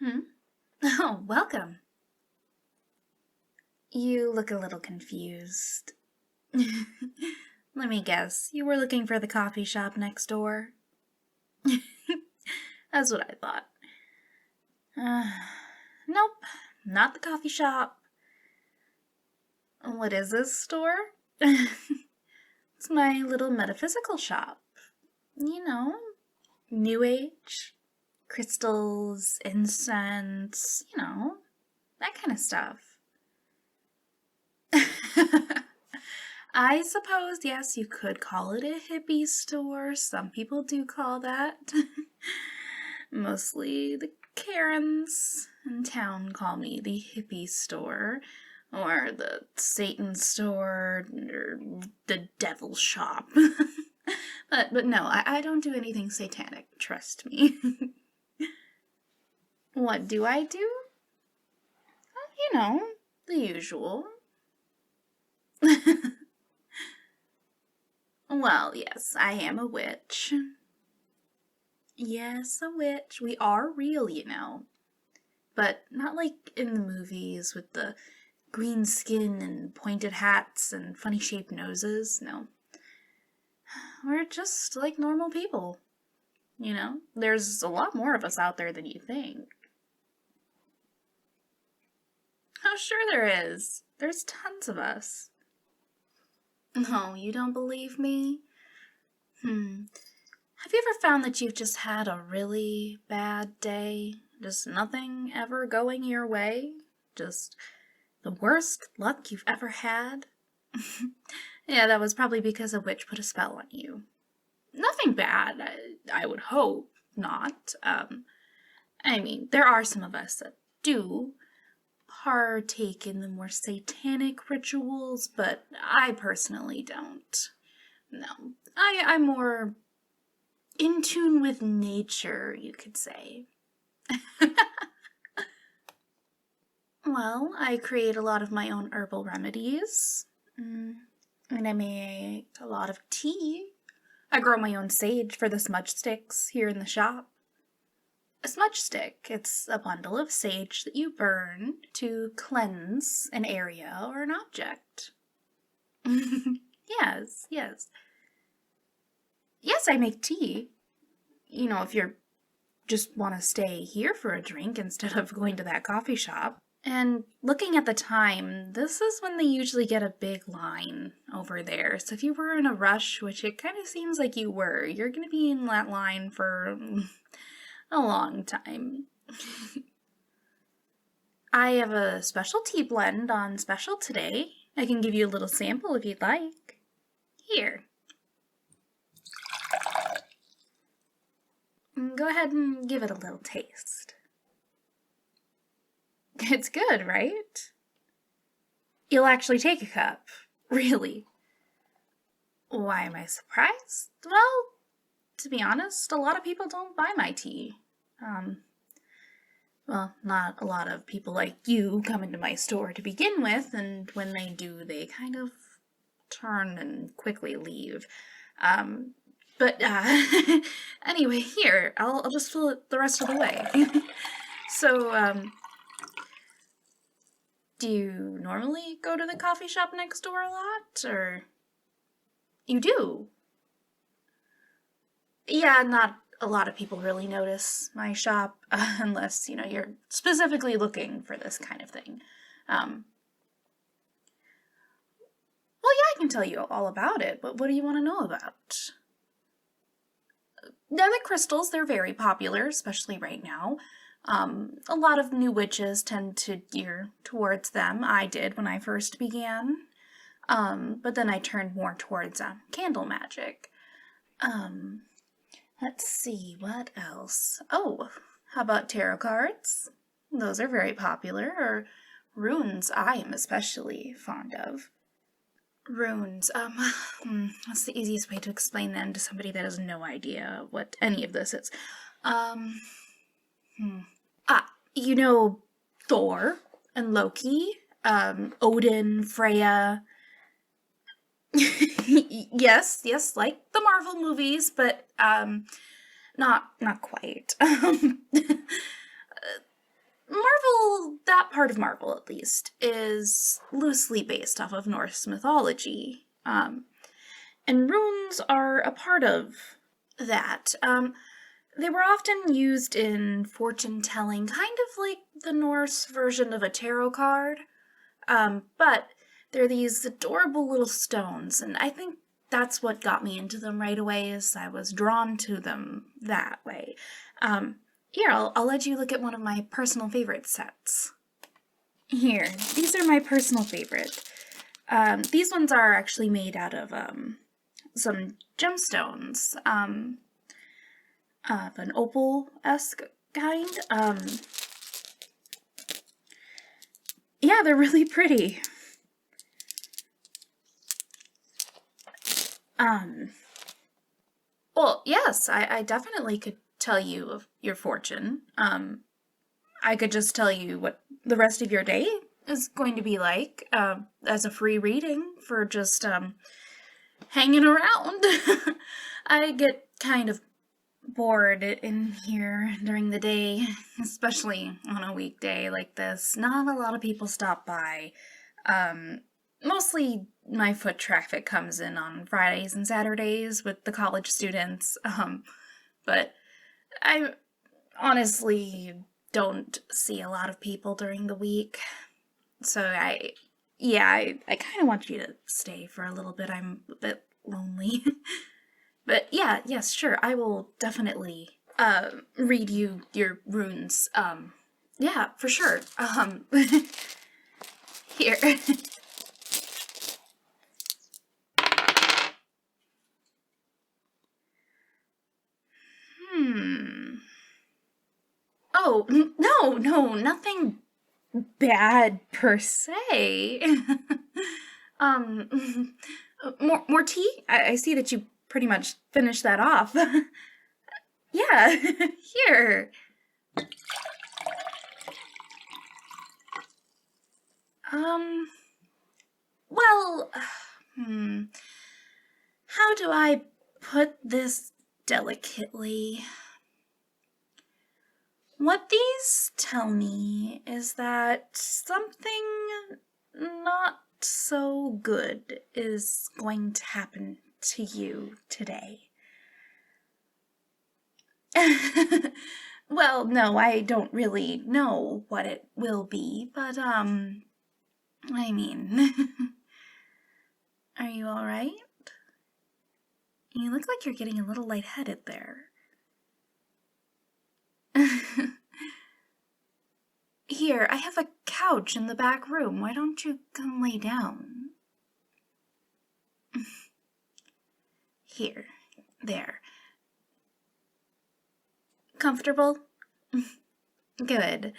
Hmm? Oh, welcome. You look a little confused. Let me guess, you were looking for the coffee shop next door? That's what I thought. Nope, not the coffee shop. What is this store? It's my little metaphysical shop. You know, New Age, crystals, incense, that kind of stuff. I suppose, yes, you could call it a hippie store. Some people do call that. Mostly the Karens in town call me the hippie store, or the Satan store, or the devil shop. But no, I don't do anything satanic, trust me. What do I do? The usual. Well, yes, I am a witch. Yes, a witch. We are real, But not like in the movies with the green skin and pointed hats and funny shaped noses. No. We're just like normal people. There's a lot more of us out there than you think. Oh, sure there is. There's tons of us. No, you don't believe me? Have you ever found that you've just had a really bad day? Just nothing ever going your way? Just the worst luck you've ever had? Yeah, that was probably because a witch put a spell on you. Nothing bad, I would hope not. There are some of us that do partake in the more satanic rituals, but I personally don't. No, I'm more in tune with nature, you could say. Well, I create a lot of my own herbal remedies, and I make a lot of tea. I grow my own sage for the smudge sticks here in the shop. A smudge stick, it's a bundle of sage that you burn to cleanse an area or an object. Yes. Yes, I make tea. If you just want to stay here for a drink instead of going to that coffee shop. And looking at the time, this is when they usually get a big line over there. So if you were in a rush, which it kind of seems like you were, you're going to be in that line for a long time. I have a special tea blend on special today. I can give you a little sample if you'd like. Here. Go ahead and give it a little taste. It's good, right? You'll actually take a cup. Really. Why am I surprised? Well, to be honest, a lot of people don't buy my tea. Well, not a lot of people like you come into my store to begin with, and when they do, they kind of turn and quickly leave. But anyway, here, I'll just fill it the rest of the way. So, do you normally go to the coffee shop next door a lot, or? You do? Yeah, not a lot of people really notice my shop, unless, you're specifically looking for this kind of thing. Well, yeah, I can tell you all about it, but what do you want to know about? The crystals, they're very popular, especially right now. A lot of new witches tend to gear towards them. I did when I first began. But then I turned more towards candle magic. Let's see, what else? Oh, how about tarot cards? Those are very popular, or runes I am especially fond of. Runes, what's the easiest way to explain them to somebody that has no idea what any of this is? Thor and Loki, Odin, Freya. Yes, like the Marvel movies, but, not quite. part of Marvel at least, is loosely based off of Norse mythology. And runes are a part of that. They were often used in fortune telling, kind of like the Norse version of a tarot card. But they're these adorable little stones, and I think that's what got me into them right away, is I was drawn to them that way. Here, I'll let you look at one of my personal favorite sets. Here, these are my personal favorite. These ones are actually made out of, some gemstones, of an opal-esque kind. Yeah, they're really pretty. Well, yes, I definitely could tell you of your fortune. I could just tell you what the rest of your day is going to be like, as a free reading for just, hanging around. I get kind of bored in here during the day, especially on a weekday like this. Not a lot of people stop by. Mostly my foot traffic comes in on Fridays and Saturdays with the college students, but I honestly don't see a lot of people during the week, so I kind of want you to stay for a little bit. I'm a bit lonely. But yeah, yes, sure, I will definitely, read you your runes, yeah, for sure, here. Oh, no, nothing bad per se. More tea? I see that you pretty much finished that off. Yeah, here. Well, how do I put this delicately? What these tell me is that something not so good is going to happen to you today. Well, no, I don't really know what it will be, but, I mean, are you alright? You look like you're getting a little lightheaded there. Here, I have a couch in the back room. Why don't you come lay down? Here. There. Comfortable? Good.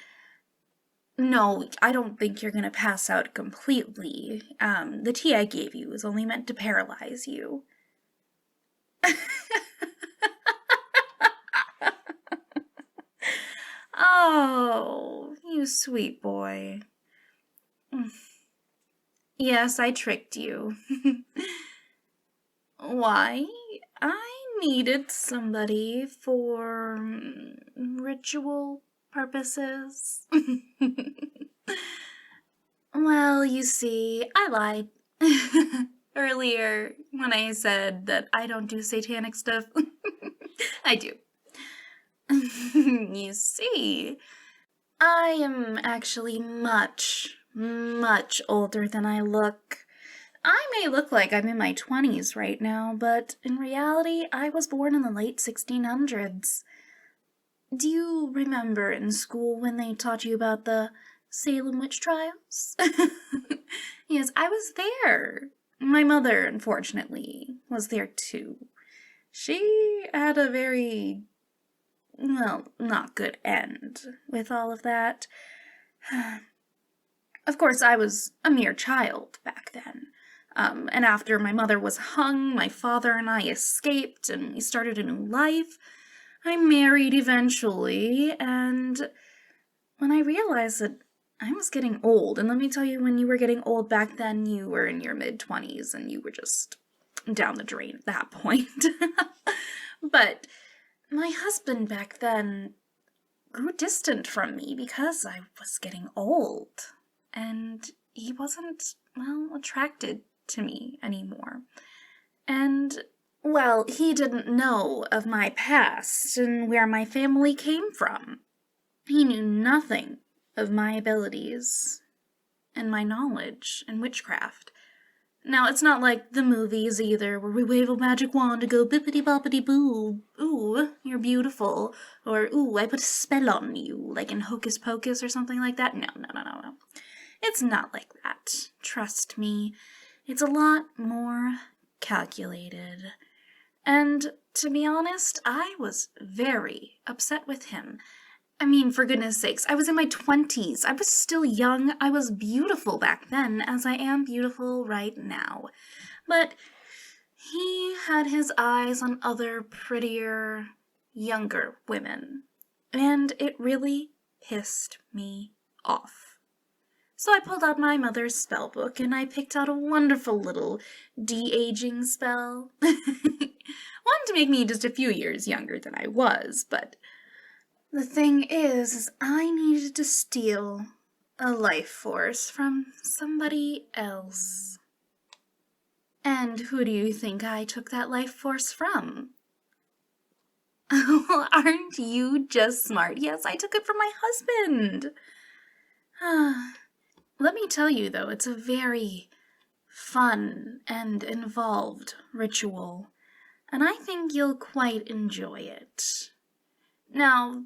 No, I don't think you're gonna pass out completely. The tea I gave you is only meant to paralyze you. Oh, you sweet boy. Yes, I tricked you. Why? I needed somebody for ritual purposes. Well, you see, I lied earlier when I said that I don't do satanic stuff. I do. You see, I am actually much, much older than I look. I may look like I'm in my 20s right now, but in reality, I was born in the late 1600s. Do you remember in school when they taught you about the Salem witch trials? Yes, I was there. My mother, unfortunately, was there too. She had a very, well, not good end with all of that. Of course, I was a mere child back then. And after my mother was hung, my father and I escaped, and we started a new life. I married eventually, and when I realized that I was getting old, and let me tell you, when you were getting old back then, you were in your mid-20s, and you were just down the drain at that point. But my husband back then grew distant from me because I was getting old. And he wasn't, well, attracted to me anymore. And, well, he didn't know of my past and where my family came from. He knew nothing of my abilities and my knowledge in witchcraft. Now, it's not like the movies either, where we wave a magic wand to go bippity-boppity-boo, ooh, you're beautiful, or ooh, I put a spell on you, like in Hocus Pocus or something like that. No. It's not like that. Trust me. It's a lot more calculated. And to be honest, I was very upset with him. I mean, for goodness sakes, I was in my 20s. I was still young. I was beautiful back then, as I am beautiful right now. But he had his eyes on other prettier, younger women. And it really pissed me off. So I pulled out my mother's spell book and I picked out a wonderful little de-aging spell. One to make me just a few years younger than I was, but the thing is I needed to steal a life force from somebody else. And who do you think I took that life force from? Aren't you just smart? Yes, I took it from my husband. Let me tell you, though, it's a very fun and involved ritual, and I think you'll quite enjoy it. Now,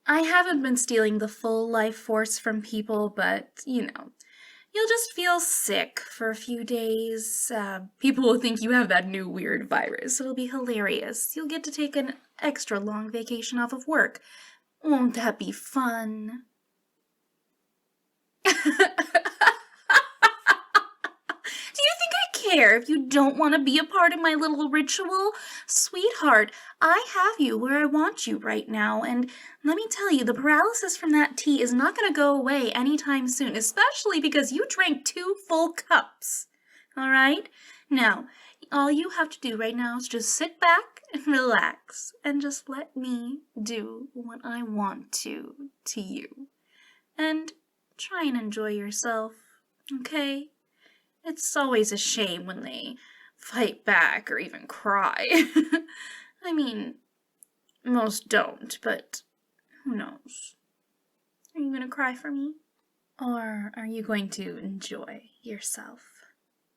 I haven't been stealing the full life force from people, but, you'll just feel sick for a few days. People will think you have that new weird virus. It'll be hilarious. You'll get to take an extra long vacation off of work. Won't that be fun? Do you think I care if you don't want to be a part of my little ritual? Sweetheart, I have you where I want you right now, and let me tell you, the paralysis from that tea is not going to go away anytime soon, especially because you drank 2 full cups. All right? Now, all you have to do right now is just sit back and relax and just let me do what I want to you. And try and enjoy yourself, okay? It's always a shame when they fight back or even cry. I mean, most don't, but who knows? Are you gonna cry for me? Or are you going to enjoy yourself?